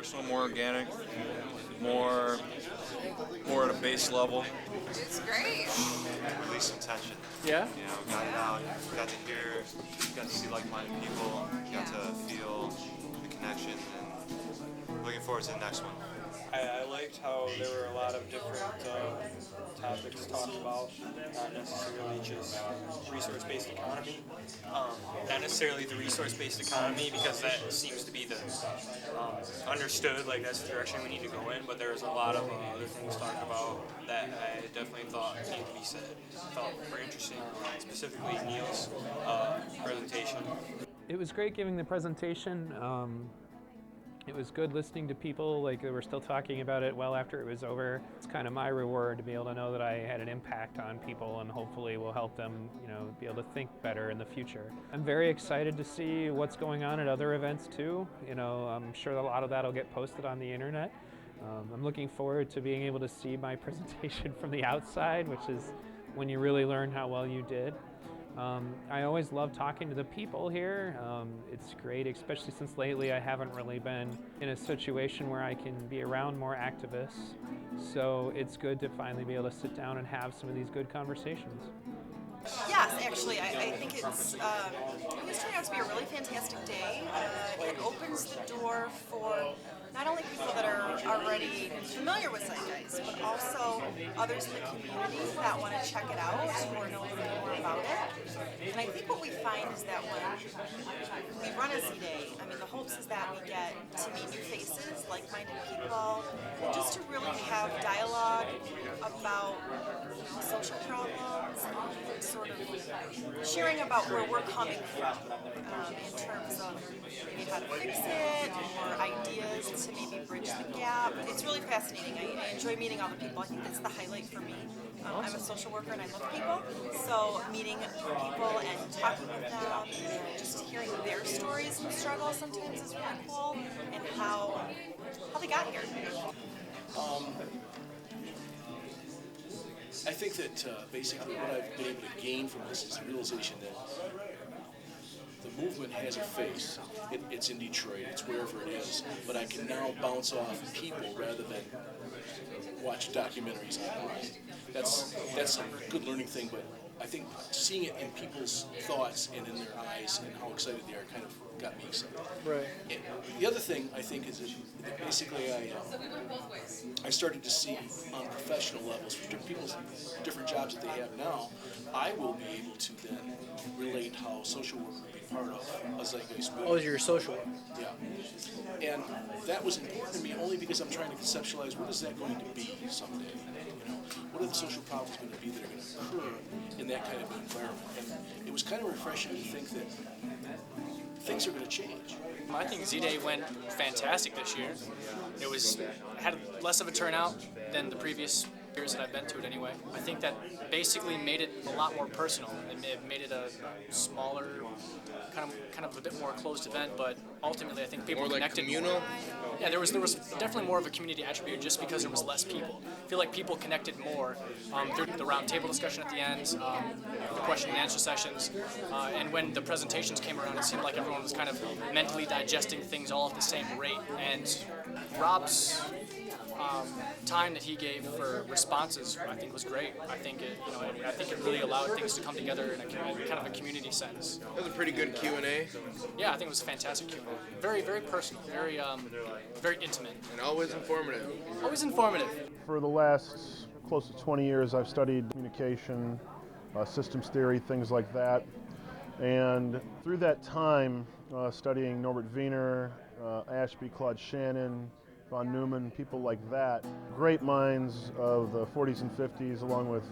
personal, more organic, more at a base level. It's great. Release some tension. Yeah? You know, got it out, got to hear, got to see like-minded people, got to feel the connection, and looking forward to the next one. I liked how there were a lot of different topics talked about, not necessarily just resource-based economy. Not necessarily the resource-based economy, because that seems to be the understood, like that's the direction we need to go in, but there was a lot of other things talked about that I definitely thought needed to be said. Felt very interesting, specifically Neil's presentation. It was great giving the presentation. It was good listening to people, like they were still talking about it well after it was over. It's kind of my reward to be able to know that I had an impact on people and hopefully will help them, be able to think better in the future. I'm very excited to see what's going on at other events too. I'm sure a lot of that will get posted on the internet. I'm looking forward to being able to see my presentation from the outside, which is when you really learn how well you did. I always love talking to the people here. It's great, especially since lately I haven't really been in a situation where I can be around more activists. So it's good to finally be able to sit down and have some of these good conversations. Yes, actually, I think it was turning out to be a really fantastic day. It opens the door for not only people that are already familiar with Zeitgeist, but also others in the community that want to check it out or know a little bit more about it. And I think what we find is that when we run a ZDAY, the hopes is that we get to meet new faces, like-minded people, just to really have dialogue about social problems, sort of sharing about where we're coming from in terms of maybe how to fix it or ideas to maybe bridge the gap. It's really fascinating. I enjoy meeting all the people. I think that's the highlight for me. I'm a social worker and I love people, so meeting people and talking with them, just hearing their stories and struggles sometimes is really cool, and how they got here. I think that basically what I've been able to gain from this is the realization that the movement has a face. It's in Detroit, it's wherever it is, but I can now bounce off people rather than watch documentaries online. That's a good learning thing, but I think seeing it in people's thoughts and in their eyes and how excited they are kind of got me excited. Right. And the other thing I think is that basically I started to see on professional levels for different people's different jobs that they have now, I will be able to then relate how social work would be part of a Zeitgeist movement. Oh, you're a social worker. Yeah. And that was important to me only because I'm trying to conceptualize what is that going to be someday. What are the social problems going to be that are going to occur in that kind of environment? And it was kind of refreshing to think that things are going to change. I think ZDAY went fantastic this year. It had less of a turnout than the previous years that I've been to it anyway. I think that basically made it a lot more personal. It made it a smaller, kind of a bit more closed event, but ultimately I think people connected more. Yeah, there was definitely more of a community attribute just because there was less people. I feel like people connected more through the round table discussion at the end, the question and answer sessions, and when the presentations came around, it seemed like everyone was kind of mentally digesting things all at the same rate. And Rob's time that he gave for responses, I think, was great. I think it really allowed things to come together in a kind of a community sense. That was a pretty good Q&A. Yeah, I think it was a fantastic Q&A. Very, very personal, very intimate. And always informative. Always informative. For the last close to 20 years, I've studied communication, systems theory, things like that. And through that time, studying Norbert Wiener, Ashby, Claude Shannon, von Neumann, people like that, great minds of the 40s and 50s, along with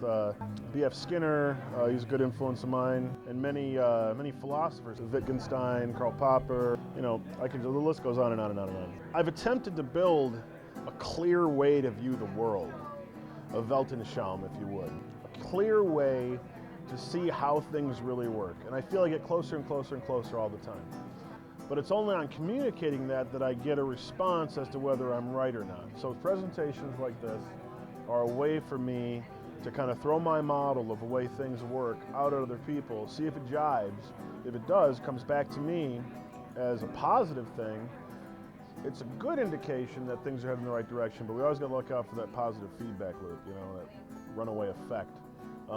B.F. Skinner, he's a good influence of mine, and many philosophers, Wittgenstein, Karl Popper, the list goes on and on and on and on. I've attempted to build a clear way to view the world, a Weltanschauung, if you would, a clear way to see how things really work, and I feel I get closer and closer and closer all the time. But it's only on communicating that I get a response as to whether I'm right or not. So presentations like this are a way for me to kind of throw my model of the way things work out at other people, see if it jives. If it does, comes back to me as a positive thing, it's a good indication that things are heading in the right direction, but we always got to look out for that positive feedback loop, you know, that runaway effect,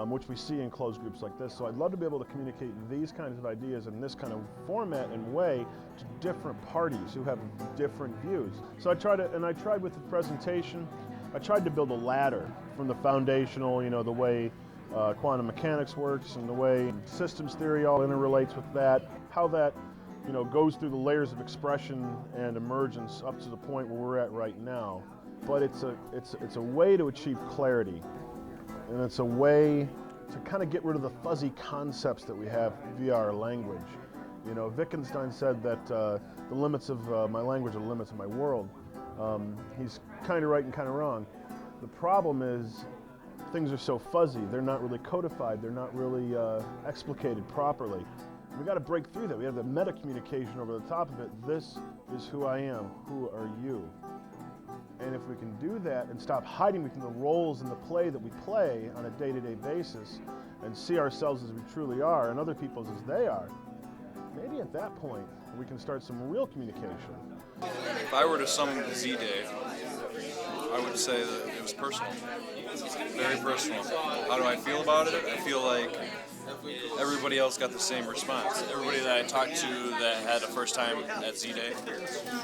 which we see in closed groups like this. So I'd love to be able to communicate these kinds of ideas in this kind of format and way to different parties who have different views. So I tried with the presentation, I tried to build a ladder from the foundational, you know, the way quantum mechanics works and the way systems theory all interrelates with that, how that, you know, goes through the layers of expression and emergence up to the point where we're at right now. But it's a way to achieve clarity, and it's a way to kind of get rid of the fuzzy concepts that we have via our language. You know, Wittgenstein said that the limits of my language are the limits of my world. He's kind of right and kind of wrong. The problem is things are so fuzzy, they're not really codified, they're not really explicated properly. We got to break through that. We have the meta communication over the top of it. This is who I am. Who are you? And if we can do that and stop hiding between the roles in the play that we play on a day-to-day basis and see ourselves as we truly are and other people as they are, maybe at that point we can start some real communication. If I were to sum ZDAY, I would say that it was personal. Very personal. How do I feel about it? I feel like everybody else got the same response. Everybody that I talked to that had a first time at ZDAY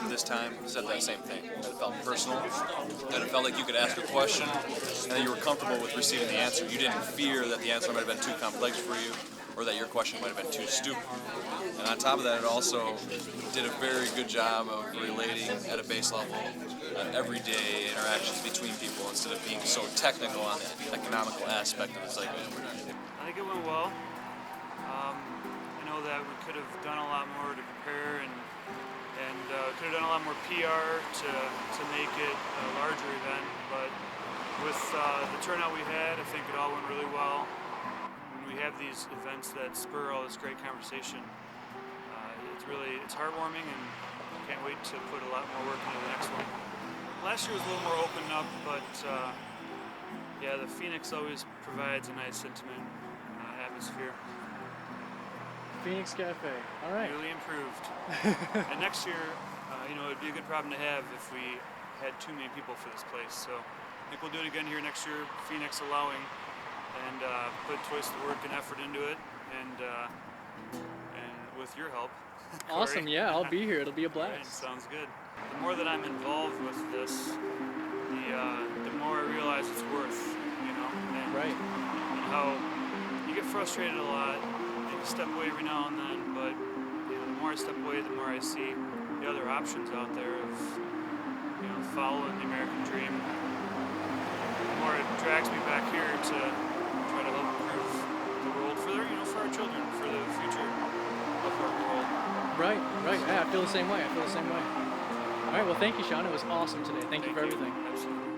this time said that same thing. That it felt personal, that it felt like you could ask a question and that you were comfortable with receiving the answer. You didn't fear that the answer might have been too complex for you or that your question might have been too stupid. And on top of that, it also did a very good job of relating at a base level everyday interactions between people instead of being so technical on the economical aspect of the segment. I think it went well. I know that we could have done a lot more to prepare and could have done a lot more PR to make it a larger event, but with the turnout we had, I think it all went really well. When we have these events that spur all this great conversation, it's heartwarming, and I can't wait to put a lot more work into the next one. Last year was a little more open up, but yeah, the Phoenix always provides a nice intimate atmosphere. Phoenix Cafe. All right. Really improved. And next year, you know, it'd be a good problem to have if we had too many people for this place. So I think we'll do it again here next year, Phoenix allowing, and put twice the work and effort into it, and with your help. Awesome. Corey. Yeah, I'll be here. It'll be a Right, blast. sounds good. The more that I'm involved with this, the more I realize it's worth, you know, and, Right. and how you get frustrated a lot, and you step away every now and then, but you know, the more I step away, the more I see the other options out there of, you know, following the American dream. The more it drags me back here to try to help improve the world for their, you know, for our children, for the future of our world. Right. Yeah, I feel the same way. All right. Well, thank you, Sean. It was awesome today. Thank you for everything. Absolutely.